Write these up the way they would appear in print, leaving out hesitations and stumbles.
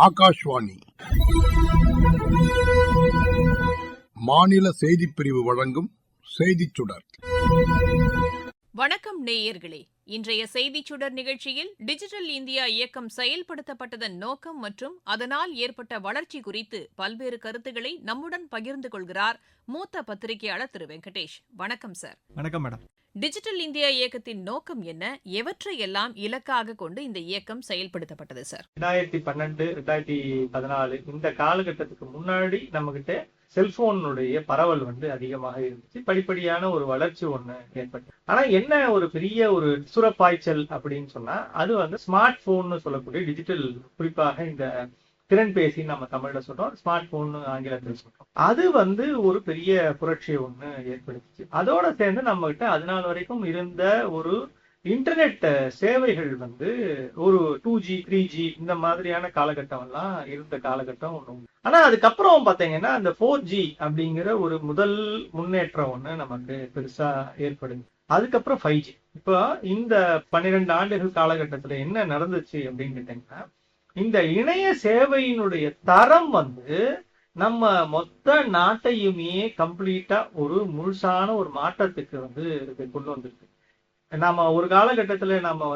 ஆகாஷ்வாணி மாநில செய்திப்பிரிவு வழங்கும் செய்திச் சுடர். வணக்கம் நேயர்களே. இன்றைய செய்திச் சுடர் நிகழ்ச்சியில் டிஜிட்டல் இந்தியா இயக்கம் செயல்படுத்தப்பட்டதன் நோக்கம் மற்றும் அதனால் ஏற்பட்ட வளர்ச்சி குறித்து பல்வேறு கருத்துக்களை நம்முடன் பகிர்ந்து கொள்கிறார் மூத்த பத்திரிகையாளர் திரு வெங்கடேஷ். வணக்கம் சார். வணக்கம் மேடம். டிஜிட்டல் இந்தியா இயக்கத்தின் நோக்கம் என்ன? எவற்றையெல்லாம் இலக்காக கொண்டு இந்த இயக்கம் செயல்படுத்தப்பட்டது சார்? 2012, 2014 இந்த காலகட்டத்துக்கு முன்னாடி நம்ம கிட்ட செல்போனுடைய பரவல் அதிகமாக இருந்துச்சு. படிப்படியான ஒரு வளர்ச்சி ஒண்ணு ஏற்பட்டு, ஆனா என்ன ஒரு பெரிய ஒரு சுரப்பாய்ச்சல் அப்படின்னு சொன்னா அது ஸ்மார்ட் போன் சொல்லக்கூடிய டிஜிட்டல், குறிப்பாக இந்த திறன்பேசி நம்ம தமிழ்ல சொல்றோம், ஸ்மார்ட் போன் ஆங்கிலத்தில் சொல்றோம். அது ஒரு பெரிய புரட்சியை ஒண்ணு ஏற்படுத்துச்சு. அதோட சேர்ந்து நம்ம கிட்ட அது நாள் வரைக்கும் இருந்த ஒரு இன்டர்நெட் சேவைகள் ஒரு 2G 3G இந்த மாதிரியான காலகட்டம் எல்லாம் இருந்த காலகட்டம் ஒண்ணு. ஆனா அதுக்கப்புறம் பாத்தீங்கன்னா அந்த 4G அப்படிங்கிற ஒரு முதல் முன்னேற்றம் ஒண்ணு நமக்கு பெருசா ஏற்படுது. அதுக்கப்புறம் 5G. இப்போ இந்த 12 ஆண்டுகள் காலகட்டத்துல என்ன நடந்துச்சு அப்படின்னு கேட்டீங்கன்னா, இந்த இணைய சேவையினுடைய தரம் நம்ம மொத்த நாட்டையுமே கம்ப்ளீட்டா ஒரு முழுசான ஒரு மாற்றத்துக்கு கொண்டு வந்திருக்கு. நாம ஒரு காலகட்டத்துல நம்ம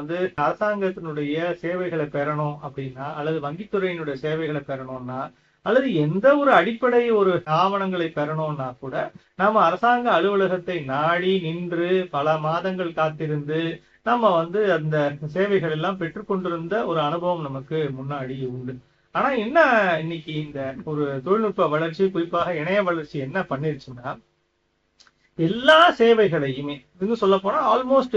அரசாங்கத்தினுடைய சேவைகளை பெறணும் அப்படின்னா, அல்லது வங்கித்துறையினுடைய சேவைகளை பெறணும்னா, அல்லது எந்த ஒரு அடிப்படை ஒரு ஆவணங்களை பெறணும்னா கூட நாம அரசாங்க அலுவலகத்தை நாடி நின்று பல மாதங்கள் காத்திருந்து நம்ம அந்த சேவைகள் எல்லாம் பெற்றுக்கொண்டிருந்த ஒரு அனுபவம் நமக்கு முன்னாடி உண்டு. ஆனா என்ன, இன்னைக்கு இந்த ஒரு தொழில்நுட்ப வளர்ச்சி, குறிப்பாக இணைய வளர்ச்சி என்ன பண்ணிருச்சுன்னா, எல்லா சேவைகளையுமே இன்னும் சொல்ல போனா ஆல்மோஸ்ட்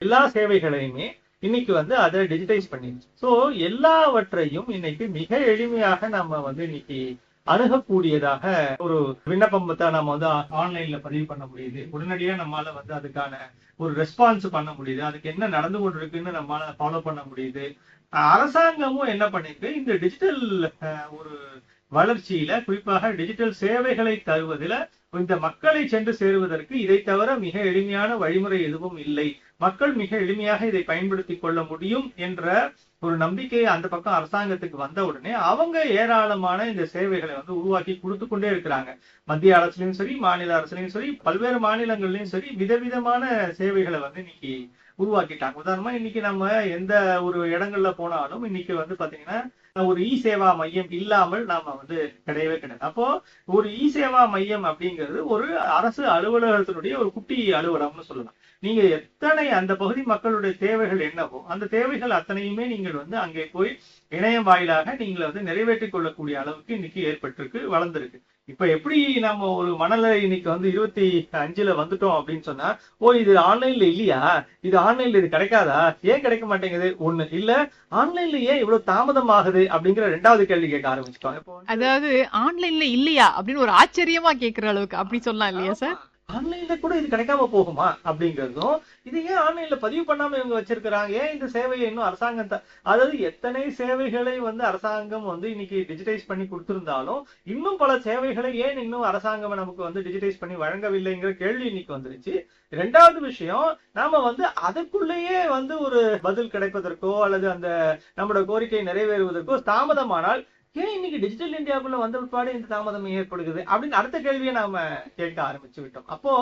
எல்லா சேவைகளையுமே இன்னைக்கு அதை டிஜிட்டைஸ் பண்ணிருச்சு. சோ எல்லாவற்றையும் இன்னைக்கு மிக எளிமையாக நம்ம இன்னைக்கு அணுகக்கூடியதாக ஒரு விண்ணப்பத்தை நம்ம ஆன்லைன்ல பதிவு பண்ண முடியுது. உடனடியா நம்மளால அதுக்கான ஒரு ரெஸ்பான்ஸ் பண்ண முடியுது. அதுக்கு என்ன நடந்து கொண்டிருக்குன்னு நம்மளால ஃபாலோ பண்ண முடியுது. அரசாங்கமும் என்ன பண்ணிருக்கு, இந்த டிஜிட்டல் ஒரு வளர்ச்சியில, குறிப்பாக டிஜிட்டல் சேவைகளை தருவதில் இந்த மக்களை சென்று சேருவதற்கு இதை தவிர மிக எளிமையான வழிமுறை எதுவும் இல்லை, மக்கள் மிக எளிமையாக இதை பயன்படுத்தி கொள்ள முடியும் என்ற ஒரு நம்பிக்கை அந்த பக்கம் அரசாங்கத்துக்கு வந்த உடனே அவங்க ஏராளமான இந்த சேவைகளை உருவாக்கி கொடுத்து கொண்டே இருக்கிறாங்க. மத்திய அரசுலயும் சரி, மாநில அரசுலயும் சரி, பல்வேறு மாநிலங்கள்லயும் சரி, விதவிதமான சேவைகளை இன்னைக்கு உருவாக்கிட்டாங்க. உதாரணமா இன்னைக்கு நம்ம எந்த ஒரு இடங்கள்ல போனாலும் இன்னைக்கு பாத்தீங்கன்னா ஒரு இ சேவா மையம் இல்லாமல் நாம கிடையவே கிடையாது. அப்போ ஒரு இ சேவா மையம் அப்படிங்கிறது ஒரு அரசு அலுவலகத்தினுடைய ஒரு குட்டி அலுவலகம்னு சொல்லலாம். நீங்க எத்தனை அந்த பகுதி மக்களுடைய தேவைகள் என்னவோ அந்த தேவைகள் அத்தனையுமே நீங்கள் அங்கே போய் இணையம் வாயிலாக நீங்கள் நிறைவேற்றிக் கொள்ளக்கூடிய அளவுக்கு இன்னைக்கு ஏற்பட்டிருக்கு, வளர்ந்துருக்கு. இப்ப எப்படி நம்ம ஒரு மனநிலை இன்னைக்கு 25ல வந்துட்டோம் அப்படின்னு சொன்னா, ஓ இது ஆன்லைன்ல இல்லையா, இது ஆன்லைன்ல இது கிடைக்காதா, ஏன் கிடைக்க மாட்டேங்குது, ஒண்ணு இல்ல ஆன்லைன்ல ஏன் இவ்வளவு தாமதம் ஆகுது அப்படிங்கிற 2வது கேள்வி கேட்க ஆரம்பிச்சுட்டாங்க. அதாவது ஆன்லைன்ல இல்லையா அப்படின்னு ஒரு ஆச்சரியமா கேட்கிற அளவுக்கு அப்படி சொல்லலாம் இல்லையா சார்? ஆன்லைன்ல கூட இது கிடைக்காம போகுமா அப்படிங்கிறதும், இது ஏன் ஆன்லைன்ல பதிவு பண்ணாம இவங்க வச்சிருக்கிறாங்க, ஏன் இந்த சேவையை இன்னும் அரசாங்கம் அதாவது எத்தனை சேவைகளை அரசாங்கம் இன்னைக்கு டிஜிட்டைஸ் பண்ணி கொடுத்திருந்தாலும் இன்னும் பல சேவைகளை ஏன் இன்னும் அரசாங்கம் நமக்கு டிஜிட்டைஸ் பண்ணி வழங்கவில்லைங்கிற கேள்வி இன்னைக்கு வந்துருச்சு. 2வது விஷயம், நாம அதுக்குள்ளேயே ஒரு பதில் கிடைப்பதற்கோ அல்லது அந்த நம்மளோட கோரிக்கை நிறைவேறுவதற்கோ தாமதமானால் ஏன் இன்னைக்கு டிஜிட்டல் இந்தியாவுக்குள்ள வந்த பிற்பாடு இந்த தாமதம் ஏற்படுகிறது அப்படின்னு அடுத்த கேள்வியை நாம கேட்க ஆரம்பிச்சு விட்டோம். அப்போ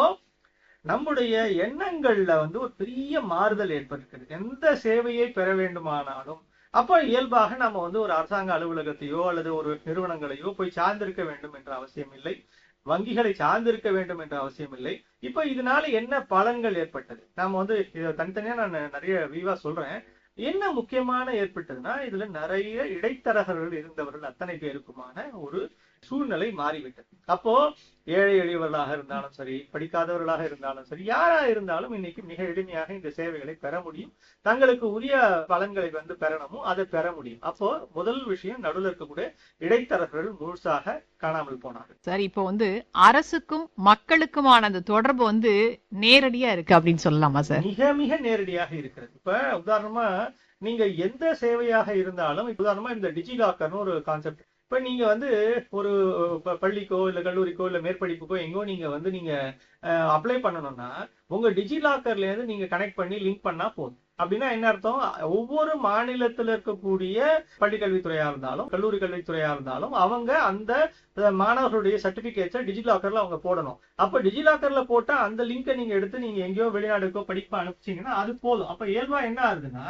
நம்முடைய எண்ணங்கள்ல ஒரு பெரிய மாறுதல் ஏற்பட்டிருக்கிறது. எந்த சேவையை பெற வேண்டுமானாலும் அப்போ இயல்பாக நம்ம ஒரு அரசாங்க அலுவலகத்தையோ அல்லது ஒரு நிறுவனங்களையோ போய் சார்ந்திருக்க வேண்டும் என்ற அவசியம் இல்லை, வங்கிகளை சார்ந்திருக்க வேண்டும் என்ற அவசியம் இல்லை. இப்ப இதனால என்ன பலன்கள் ஏற்பட்டது, நாம இதை தனித்தனியா நான் நிறைய விரிவா சொல்றேன். என்ன முக்கியமான ஏற்பட்டதுன்னா, இதுல நிறைய இடைத்தரகர்கள் இருந்தவர்கள் அத்தனை பேருக்குமான ஒரு சூழ்நிலை மாறிவிட்டது. அப்போ ஏழை எளியவர்களாக இருந்தாலும் சரி, படிக்காதவர்களாக இருந்தாலும் சரி, யாரா இருந்தாலும் இன்னைக்கு மிக எளிமையாக இந்த சேவைகளை பெற முடியும். தங்களுக்கு உரிய பலன்களை பெறணுமோ அதை பெற முடியும். அப்போ முதல் விஷயம், நடுவில் இருக்கக்கூடிய இடைத்தரகர்கள் முழுசாக காணாமல் போனார்கள். சார், இப்போ அரசுக்கும் மக்களுக்குமான அந்த தொடர்பு நேரடியா இருக்கு அப்படின்னு சொல்லலாமா சார்? மிக மிக நேரடியாக இருக்கிறது. இப்ப உதாரணமா நீங்க எந்த சேவையாக இருந்தாலும், உதாரணமா இந்த டிஜிலாக்கர்னு ஒரு கான்செப்ட், இப்ப நீங்க ஒரு பள்ளிக்கோ இல்ல கல்லூரிக்கோ இல்ல மேற்படிப்புக்கோ எங்கோ நீங்க நீங்க அப்ளை பண்ணணும்னா உங்க டிஜிலாக்கர்ல இருந்து நீங்க கனெக்ட் பண்ணி லிங்க் பண்ணா போதும். அப்படின்னா என்ன அர்த்தம்? ஒவ்வொரு மாநிலத்தில் இருக்கக்கூடிய பள்ளிக்கல்வித்துறையா இருந்தாலும் கல்லூரி கல்வித்துறையா இருந்தாலும் அவங்க அந்த மாணவர்களுடைய சர்டிபிகேட்ஸை டிஜிலாக்கர்ல அவங்க போடணும். அப்ப டிஜிலாக்கர்ல போட்டா அந்த லிங்கை நீங்க எடுத்து நீங்க எங்கேயோ வெளிநாடுக்கோ படிப்பா அனுப்பிச்சீங்கன்னா அது போதும். அப்ப இயல்பா என்ன ஆகுதுன்னா,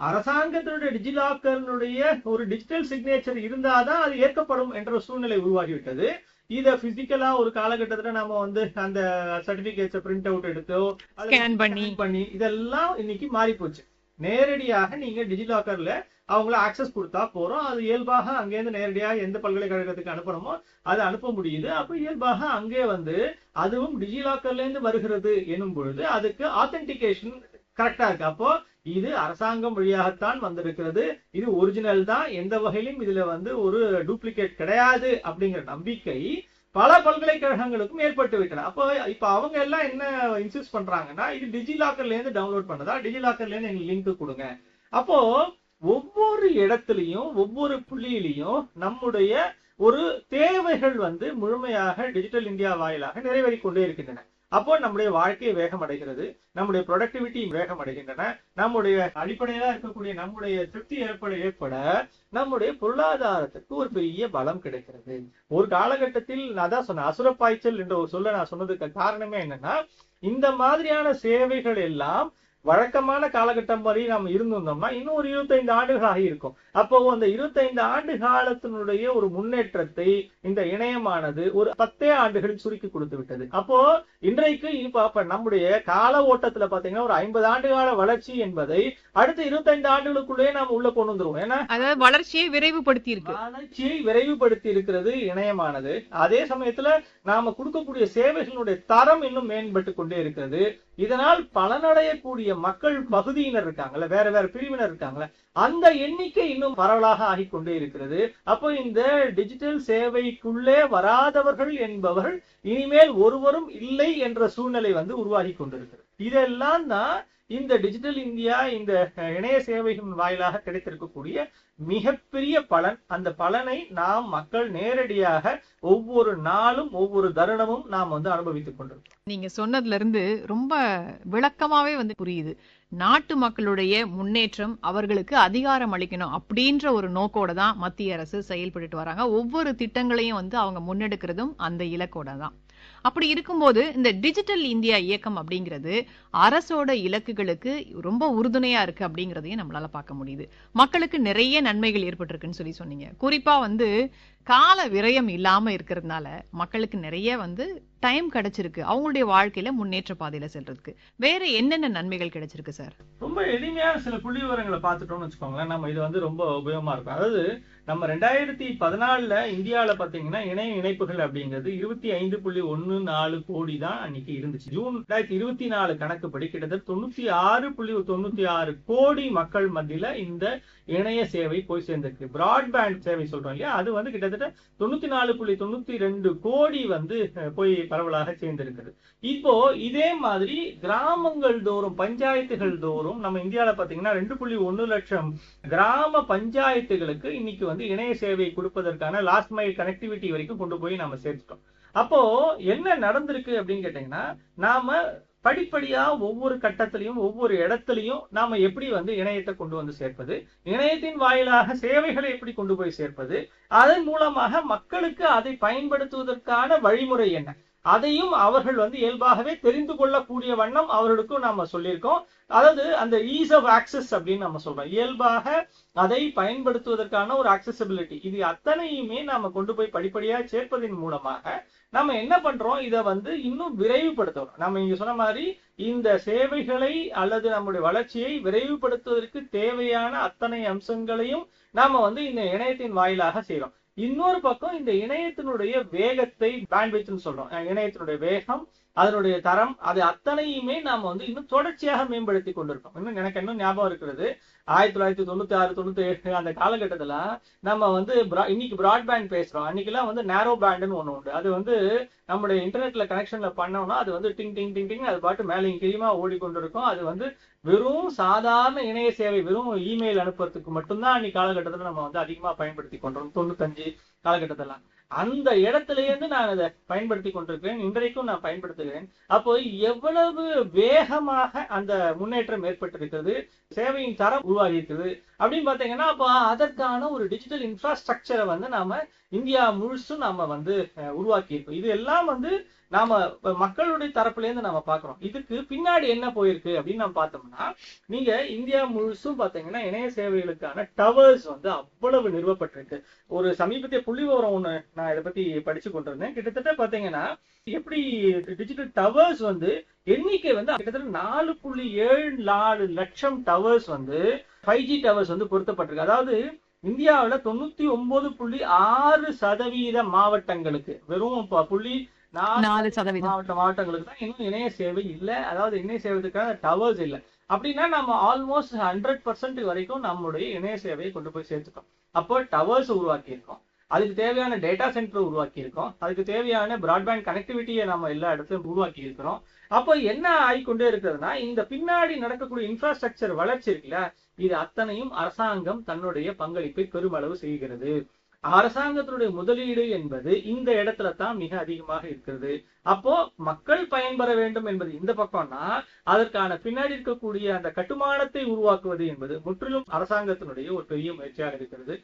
அரசாங்கத்தினுடைய டிஜிலாக்கருடைய ஒரு டிஜிட்டல் சிக்னேச்சர் இருந்தாதான் அது ஏற்கப்படும் என்ற சூழ்நிலை உருவாகிவிட்டது. இத பிசிக்கலா ஒரு காலகட்டத்துல நம்ம வந்து அந்த சர்டிபிகேட்ஸை பிரிண்ட் அவுட் எடுத்தோ ஸ்கேன் பண்ணி இதெல்லாம் இன்னைக்கு மாறி போச்சு. நேரடியாக நீங்க டிஜிலாக்கர்ல அவங்கள ஆக்சஸ் கொடுத்தா போறோம். அது இயல்பாக அங்கேருந்து நேரடியாக எந்த பல்கலைக்கழகத்துக்கு அனுப்பணுமோ அதை அனுப்ப முடியுது. அப்ப இயல்பாக அங்கே வந்து அதுவும் டிஜிலாக்கர்ல இருந்து வருகிறது எனும் பொழுது அதுக்கு ஆத்தென்டிகேஷன் கரெக்டா இருக்கு. அப்போ இது அரசாங்கம் வழியாகத்தான் வந்திருக்கிறது, இது ஒரிஜினல் தான், எந்த வகையிலும் இதுல வந்து ஒரு டூப்ளிகேட் கிடையாது அப்படிங்கிற நம்பிக்கை பல பல்கலைக்கழகங்களுக்கும் ஏற்பட்டு விட்டன. அப்போ இப்ப அவங்க எல்லாம் என்ன இன்சிஸ்ட் பண்றாங்கன்னா, இது டிஜிலாக்கர்ல இருந்து டவுன்லோட் பண்ணதா, டிஜிலாக்கர்ல இருந்து எங்களுக்கு லிங்க் கொடுங்க. அப்போ ஒவ்வொரு இடத்துலயும் ஒவ்வொரு புள்ளியிலையும் நம்முடைய ஒரு தேவைகள் வந்து முழுமையாக டிஜிட்டல் இந்தியா வாயிலாக நிறைவேறி கொண்டே இருக்கின்றன. அப்போ நம்முடைய வாழ்க்கை வேகம் அடைகிறது, நம்முடைய ப்ரொடக்டிவிட்டி வேகம் அடைகின்றன, நம்முடைய அடிப்படையில இருக்கக்கூடிய நம்முடைய திருப்தி ஏற்பட நம்முடைய பொருளாதாரத்துக்கு ஒரு பெரிய பலம் கிடைக்கிறது. ஒரு காலகட்டத்தில் நான் தான் சொன்னேன், அசுரப்பாய்ச்சல் என்ற ஒரு சொல்ல நான் சொன்னதுக்கு காரணமே என்னன்னா, இந்த மாதிரியான சேவைகள் எல்லாம் வழக்கமான காலகட்டம் வரை நாம் இருந்திருந்தோம்னா இன்னும் ஒரு 25 ஆண்டுகளாக இருக்கும். அப்போ அந்த 25 ஆண்டு காலத்தினுடைய ஒரு முன்னேற்றத்தை இந்த இணையமானது ஒரு 10 ஆண்டுகளில் சுருக்கி கொடுத்து விட்டது. அப்போ இன்றைக்கு இப்ப நம்முடைய கால ஓட்டத்துல பாத்தீங்கன்னா ஒரு 50 ஆண்டு கால வளர்ச்சி என்பதை அடுத்த 25 ஆண்டுகளுக்குள்ளே நாம் உள்ள கொண்டு வந்துருவோம். ஏன்னா அதாவது வளர்ச்சியை விரைவுபடுத்தி இருக்கு, வளர்ச்சியை விரைவுபடுத்தி இருக்கிறது இணையமானது. அதே சமயத்துல நாம கொடுக்கக்கூடிய சேவைகளுடைய தரம் இன்னும் மேம்பட்டு கொண்டே இருக்கிறது. இதனால் பலனடையக்கூடிய மக்கள் பகுதியினர் இருக்காங்கல்ல, வேற வேற பிரிவினர் இருக்காங்கல்ல, அந்த எண்ணிக்கை இன்னும் பரவலாக ஆகிக்கொண்டே இருக்கிறது. அப்போ இந்த டிஜிட்டல் சேவைக்குள்ளே வராதவர்கள் என்பவர்கள் இனிமேல் ஒருவரும் இல்லை என்ற சூழ்நிலை வந்து உருவாகி கொண்டிருக்கிறது. இதெல்லாம் தான் இந்த டிஜிட்டல் இந்தியா இந்த இணைய சேவைகளின் வாயிலாக கிடைத்திருக்கக்கூடிய மிகப்பெரிய பலன். அந்த பலனை நாம் மக்கள் நேரடியாக ஒவ்வொரு நாளும் ஒவ்வொரு தருணமும் நாம் வந்து அனுபவித்துக் கொண்டிருக்கோம். நீங்க சொன்னதுல இருந்து ரொம்ப விளக்கமாவே வந்து புரியுது. நாட்டு மக்களுடைய முன்னேற்றம், அவர்களுக்கு அதிகாரம் அளிக்கணும் அப்படின்ற ஒரு நோக்கோட தான் மத்திய அரசு செயல்பட்டு வராங்க. ஒவ்வொரு திட்டங்களையும் வந்து அவங்க முன்னெடுக்கிறதும் அந்த இலக்கோட தான். அப்படி இருக்கும்போது இந்த டிஜிட்டல் இந்தியா இயக்கம் அப்படிங்கிறது அரசோட இலக்குகளுக்கு ரொம்ப உறுதுணையா இருக்கு அப்படிங்கறதையும் நம்மளால பார்க்க முடியுது. மக்களுக்கு நிறைய நன்மைகள் ஏற்பட்டிருக்குன்னு சொல்லி சொன்னீங்க. குறிப்பா வந்து கால விரயம் இல்லாம இருக்கிறதுனால மக்களுக்கு நிறைய வந்து டைம் கிடைச்சிருக்கு அவங்களுடைய வாழ்க்கையில முன்னேற்ற பாதையில செல்றதுக்கு. வேற என்னென்ன நன்மைகள் கிடைச்சிருக்கு சார்? ரொம்ப எளிமையான சில புள்ளி விவரங்களை பார்த்துட்டோம்னு வச்சுக்கோங்களேன், நம்ம இது வந்து ரொம்ப உபயோகமா இருக்கும். அதாவது நம்ம 2014 இந்தியாவில பாத்தீங்கன்னா இணைய இணைப்புகள் அப்படிங்கிறது 25.14 கோடி தான் அன்னைக்கு இருந்துச்சு. ஜூன் 2024 கணக்குப்படி கிட்டத்தட்ட 96.96 கோடி மக்கள் மத்தியில இந்த இணைய சேவை போய் சேர்ந்திருக்கு. பிராட்பேண்ட் சேவை சொல்றோம் இல்லையா, அது வந்து கிட்டத்தட்ட 94.92 கோடி வந்து போய் பரவலாக சேர்ந்திருக்கிறது. இப்போ இதே மாதிரி கிராமங்கள் தோறும் பஞ்சாயத்துகள் தோறும் நம்ம இந்தியாவில பாத்தீங்கன்னா 2.1 லட்சம் கிராம பஞ்சாயத்துகளுக்கு இன்னைக்கு வந்து இணைய சேவை கொடுப்பதற்கான லாஸ்ட் மைல் கனெக்டிவிட்டி வரைக்கும் கொண்டு போய் நம்ம சேர்த்துட்டோம். அப்போ என்ன நடந்திருக்கு அப்படின்னு கேட்டீங்கன்னா, நாம படிப்படியா ஒவ்வொரு கட்டத்திலையும் ஒவ்வொரு இடத்துலையும் நாம எப்படி வந்து இணையத்தை கொண்டு வந்து சேர்ப்பது, இணையத்தின் வாயிலாக சேவைகளை எப்படி கொண்டு போய் சேர்ப்பது, அதன் மூலமாக மக்களுக்கு அதை பயன்படுத்துவதற்கான வழிமுறை என்ன, அதையும் அவர்கள் வந்து இயல்பாகவே தெரிந்து கொள்ளக்கூடிய வண்ணம் அவர்களுக்கும் நாம சொல்லியிருக்கோம். அதாவது அந்த ஈஸ் ஆஃப் ஆக்சஸ் அப்படின்னு நம்ம சொல்றோம். இயல்பாக அதை பயன்படுத்துவதற்கான ஒரு ஆக்சசிபிலிட்டி, இது அத்தனையுமே நாம கொண்டு போய் படிப்படியா சேர்ப்பதன் மூலமாக நம்ம என்ன பண்றோம், இதை வந்து இன்னும் விரைவுபடுத்துறோம். நம்ம இங்க சொன்ன மாதிரி இந்த சேவைகளை அல்லது நம்முடைய வளர்ச்சியை விரைவுபடுத்துவதற்கு தேவையான அத்தனை அம்சங்களையும் நாம வந்து இந்த இணையத்தின் வாயிலாக செய்யறோம். இன்னொரு பக்கம் இந்த இணையத்தினுடைய வேகத்தை பேண்ட்விட்த்னு சொல்றோம். இணையத்தினுடைய வேகம், அதனுடைய தரம், அது அத்தனையுமே நாம வந்து இன்னும் தொடர்ச்சியாக மேம்படுத்தி கொண்டிருக்கோம். எனக்கு இன்னும் ஞாபகம் இருக்கிறது, 1996-97 அந்த காலகட்டத்துல நம்ம வந்து இன்னைக்கு பிராட்பேண்ட் பேசுறோம், அன்னைக்கெல்லாம் வந்து நேரோ பேண்ட்னு ஒண்ணு உண்டு. அது வந்து நம்முடைய இன்டர்நெட்ல கனெக்ஷன்ல பண்ணோம்னா அது வந்து டிங் டிங் டிங் டிங் அது பாட்டு மேலே கீழமா ஓடிக்கொண்டிருக்கும். அது வந்து வெறும் சாதாரண இணைய சேவை, வெறும் இமெயில் அனுப்புறதுக்கு மட்டும்தான் அன்னைக்கு காலகட்டத்துல நம்ம வந்து அதிகமா பயன்படுத்தி கொண்டோம் 95 காலகட்டத்துல. அந்த இடத்துல இருந்து நான் அதை பயன்படுத்தி கொண்டிருக்கிறேன், இன்றைக்கும் நான் பயன்படுத்துகிறேன். அப்போ எவ்வளவு வேகமாக அந்த முன்னேற்றம் ஏற்பட்டிருக்கிறது, சேவையின் தரம் உருவாகி இருக்குது அப்படின்னு பாத்தீங்கன்னா, அப்போ அதற்கான ஒரு டிஜிட்டல் இன்ஃப்ராஸ்ட்ரக்சரை வந்து நாம இந்தியா முழுசும் நாம வந்து உருவாக்கி இருக்கோம். இது எல்லாம் வந்து நாம மக்களுடைய தரப்புல இருந்து நாம பாக்குறோம். இதுக்கு பின்னாடி என்ன போயிருக்கு அப்படின்னு நம்ம பார்த்தோம்னா, நீங்க இந்தியா முழுசும் பாத்தீங்கன்னா இணைய சேவைகளுக்கான டவர்ஸ் வந்து அவ்வளவு நிறுவப்பட்டிருக்கு. ஒரு சமீபத்திய புள்ளி விவரம் ஒண்ணு நான் இதை பத்தி படிச்சு கொண்டிருந்தேன். கிட்டத்தட்ட பாத்தீங்கன்னா எப்படி டிஜிட்டல் டவர்ஸ் வந்து எண்ணிக்கை வந்து கிட்டத்தட்ட 4.74 லட்சம் டவர்ஸ் வந்து 5G டவர்ஸ் வந்து பொருத்தப்பட்டிருக்கு. அதாவது இந்தியாவில் 99.6% மாவட்டங்களுக்கு, வெறும் 0.4% மாவட்டங்களுக்கு தான் இன்னும் இணைய சேவை இல்ல. அதாவது இணைய சேவைக்கான டவர்ஸ் இல்ல. அப்படின்னா நம்ம ஆல்மோஸ்ட் 100% வரைக்கும் நம்மளுடைய இணைய சேவையை கொண்டு போய் சேர்த்துட்டோம். அப்போ டவர்ஸ் உருவாக்கி இருக்கோம், அதுக்கு தேவையான டேட்டா சென்டர் உருவாக்கி இருக்கோம், அதுக்கு தேவையான பிராட்பேண்ட் கனெக்டிவிட்டியை நம்ம எல்லா இடத்துலையும் உருவாக்கி இருக்கிறோம். அப்போ என்ன ஆகிக்கொண்டே இருக்கிறதுனா, இந்த பின்னாடி நடக்கக்கூடிய இன்ஃப்ராஸ்ட்ரக்சர் வளர்ச்சி இருக்குல்ல, இது அத்தனையும் அரசாங்கம் தன்னுடைய பங்களிப்பை பெருமளவு செய்கிறது. அரசாங்கத்தினுடைய முதலீடு என்பது இந்த இடத்துல தான் மிக அதிகமாக இருக்கிறது. அப்போ மக்கள் பயன்பெற வேண்டும் என்பது இந்த பக்கம்னா, அதற்கான பின்னாடி இருக்கக்கூடிய அந்த கட்டுமானத்தை உருவாக்குவது என்பது முற்றிலும் அரசாங்கத்தினுடைய ஒரு பெரிய முயற்சியாக இருக்கிறது.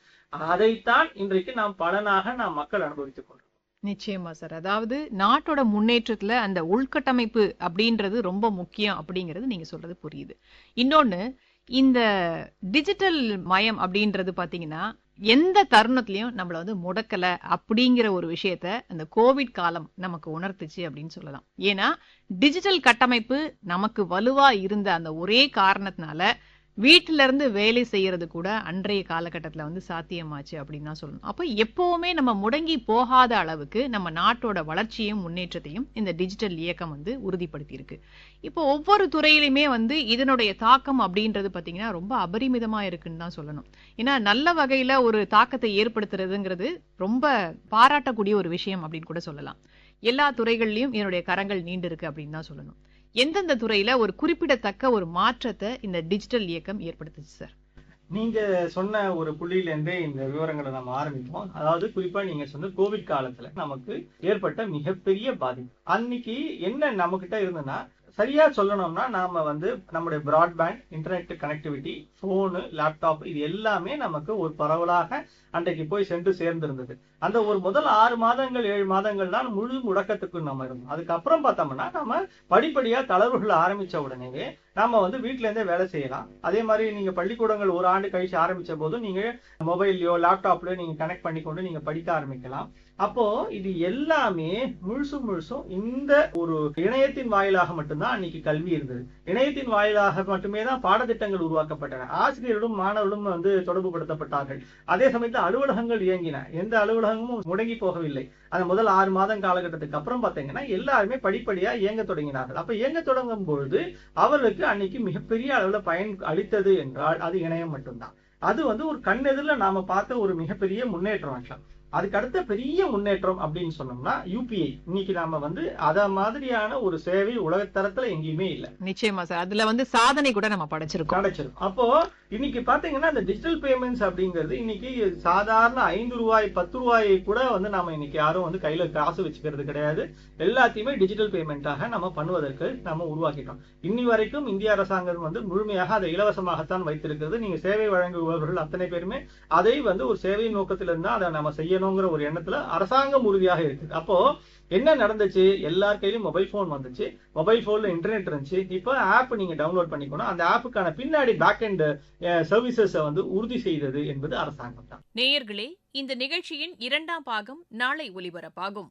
அதைத்தான் இன்றைக்கு நாம் பலனாக நாம் மக்கள் அனுபவித்துக் கொள்றோம். நிச்சயமா சார். அதாவது நாட்டோட முன்னேற்றத்துல அந்த உள்கட்டமைப்பு அப்படின்றது ரொம்ப முக்கியம் அப்படிங்கிறது நீங்க சொல்றது புரியுது. இன்னொன்னு, இந்த டிஜிட்டல் மயம் அப்படின்றது பாத்தீங்கன்னா எந்த தருணத்திலையும் நம்மள வந்து முடக்கல அப்படிங்கிற ஒரு விஷயத்த அந்த கோவிட் காலம் நமக்கு உணர்த்துச்சு அப்படின்னு சொல்லலாம். ஏன்னா டிஜிட்டல் கட்டமைப்பு நமக்கு வலுவா இருந்த அந்த ஒரே காரணத்தினால வீட்டில இருந்து வேலை செய்யறது கூட அன்றைய காலகட்டத்துல வந்து சாத்தியமாச்சு அப்படின்னு தான் சொல்லணும். அப்ப எப்பவுமே நம்ம முடங்கி போகாத அளவுக்கு நம்ம நாட்டோட வளர்ச்சியும் முன்னேற்றத்தையும் இந்த டிஜிட்டல் இயக்கம் வந்து உறுதிப்படுத்தி இருக்கு. இப்போ ஒவ்வொரு துறையிலுமே வந்து இதனுடைய தாக்கம் அப்படின்றது பாத்தீங்கன்னா ரொம்ப அபரிமிதமா இருக்குன்னு தான் சொல்லணும். ஏன்னா நல்ல வகையில ஒரு தாக்கத்தை ஏற்படுத்துறதுங்கிறது ரொம்ப பாராட்டக்கூடிய ஒரு விஷயம் அப்படின்னு கூட சொல்லலாம். எல்லா துறைகள்லயும் இதனுடைய கரங்கள் நீண்டு இருக்கு அப்படின்னு தான் சொல்லணும். எந்தெந்த துறையில ஒரு குறிப்பிடத்தக்க ஒரு மாற்றத்தை இந்த டிஜிட்டல் இயக்கம் ஏற்படுத்துச்சு சார்? நீங்க சொன்ன ஒரு புள்ளியில இருந்தே இந்த விவரங்களை நம்ம ஆரம்பிப்போம். அதாவது குறிப்பா நீங்க சொன்ன கோவிட் காலத்துல நமக்கு ஏற்பட்ட மிகப்பெரிய பாதிப்பு. அன்னைக்கு என்ன நம்ம கிட்ட இருந்ததுன்னா, சரியா சொல்லணும்னா நாம வந்து நம்முடைய பிராட்பேண்ட் இன்டர்நெட் கனெக்டிவிட்டி, போனு, லேப்டாப், இது எல்லாமே நமக்கு ஒரு பரவலாக அன்றைக்கு போய் சென்று சேர்ந்திருந்தது. அந்த ஒரு முதல் 6 மாதங்கள் 7 மாதங்கள் தான் முழு முடக்கத்துக்கு நம்ம இருந்தோம். அதுக்கப்புறம் பார்த்தோம்னா நம்ம படிப்படியா தளர்வுகள் ஆரம்பிச்ச உடனே நாம வந்து வீட்டுல இருந்தே வேலை செய்யலாம். அதே மாதிரி நீங்க பள்ளிக்கூடங்கள் 1 ஆண்டு கழிச்சு ஆரம்பிச்ச போது நீங்க மொபைல்லயோ லேப்டாப்லயோ நீங்க கனெக்ட் பண்ணிக்கொண்டு நீங்க படிக்க ஆரம்பிக்கலாம். அப்போ இது எல்லாமே முழுசும் இந்த ஒரு இணையத்தின் வாயிலாக மட்டும்தான் அன்னைக்கு கல்வி இருந்தது. இணையத்தின் வாயிலாக மட்டுமே தான் பாடத்திட்டங்கள் உருவாக்கப்பட்டன. ஆசிரியர்களும் மாணவர்களும் வந்து தொடர்பு படுத்தப்பட்டார்கள். அதே சமயத்தில் அலுவலகங்கள் இயங்கின. எந்த அலுவலகமும் முடங்கி போகவில்லை. அந்த முதல் 6 மாதம் காலகட்டத்துக்கு அப்புறம் பாத்தீங்கன்னா எல்லாருமே படிப்படியா இயங்க தொடங்கினார்கள். அப்ப இயங்க தொடங்கும் பொழுது அவர்களுக்கு அன்னைக்கு மிகப்பெரிய அளவுல பயன் அளித்தது என்றால் அது இணையம் மட்டும்தான். அது வந்து ஒரு கண்ணெதிரில நாம பார்த்த ஒரு மிகப்பெரிய முன்னேற்றம் ஆகலாம். அதுக்கு அடுத்த பெரிய முன்னேற்றம் அப்படின்னு சொன்னோம்னா யூபிஐ. இன்னைக்கு நாம வந்து அத மாதிரியான ஒரு சேவை உலகத்தரத்துல எங்கேயுமே இல்ல. நிச்சயமா சார். அதுல வந்து சாதனை கூட நம்ம படைச்சிருக்கோம். அப்போ இன்னைக்கு பாத்தீங்கன்னா இந்த டிஜிட்டல் பேமெண்ட்ஸ் அப்படிங்கிறது இன்னைக்கு சாதாரண 5 ரூபாய் 10 ரூபாயை கூட வந்து நாம இன்னைக்கு யாரும் வந்து கையில காசு வச்சுக்கிறது கிடையாது. எல்லாத்தையுமே டிஜிட்டல் பேமெண்டாக நம்ம பண்ணுவதற்கு நம்ம உருவாக்கிட்டோம். இன்னி வரைக்கும் இந்திய அரசாங்கம் வந்து முழுமையாக அதை இலவசமாகத்தான் வைத்திருக்கிறது. நீங்க சேவை வழங்குபவர்கள் அத்தனை பேருமே அதை வந்து ஒரு சேவை நோக்கத்திலிருந்து அதை நம்ம செய்யணுங்கிற ஒரு எண்ணத்துல அரசாங்கம் உறுதியாக இருக்குது. அப்போ என்ன நடந்துச்சு, எல்லார் கையிலும் மொபைல் போன் வந்துச்சு, மொபைல் போன்ல இன்டர்நெட் இருந்துச்சு. இப்போ ஆப் நீங்க டவுன்லோட் பண்ணிக்கணும். அந்த ஆப்புக்கான பின்னாடி பேக் எண்ட் சர்வீசஸ் வந்து உறுதி செய்தது என்பது அரசாங்கம் தான். நேயர்களே, இந்த நிகழ்ச்சியின் 2ஆம் பாகம் நாளை ஒலிபரப்பாகும்.